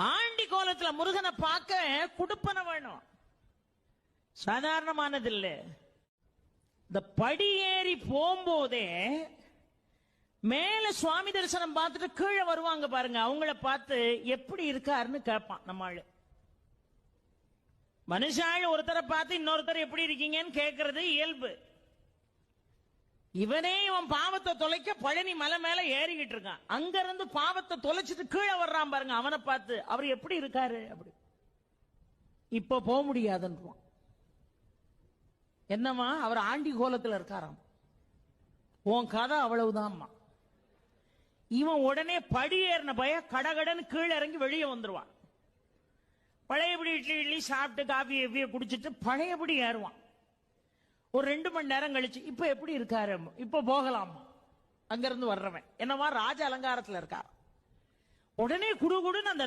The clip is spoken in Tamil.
ஆண்டி கோலத்துல முருகனை பார்க்க குடுப்பன வேணும், சாதாரணமானது இல்ல. இந்த படி ஏறி போகும்போதே மேல சுவாமி தரிசனம் பார்த்துட்டு கீழே வருவாங்க பாருங்க, அவங்கள பார்த்து எப்படி இருக்காருன்னு கேட்பான் நம்ம ஆளு. மனுஷாள் ஒருத்தரை பார்த்து இன்னொருத்தர் எப்படி இருக்கீங்கன்னு கேட்கறது இயல்பு. இவனே இவன் பாவத்தை தொலைக்க பழனி மலை மேல ஏறிக்கிட்டு இருக்கான், அங்க இருந்து பாவத்தை தொலைச்சிட்டு கீழே வர்றான் பாருங்க, அவனை பார்த்து அவர் எப்படி இருக்காரு அப்படி. இப்ப போக முடியாதுன்றான். என்னமா அவர் ஆண்டி கோலத்துல இருக்காராம், உன் கதை அவ்வளவுதான். இவன் உடனே படி ஏறின பய கடகடன்னு கீழே இறங்கி வெளியே வந்துருவான். பழையபடி இட்லி சாப்பிட்டு காஃபி குடிச்சிட்டு பழையபடி ஏறுவான். ஒரு 2 மணி நேரம் கழிச்சு இப்ப எப்படி இருக்காரு, இப்ப போகலாம். அங்கிருந்து வர்றவன் என்னவா ராஜ அலங்காரத்துல இருக்கார். உடனே குடுகுடுன்னு அந்த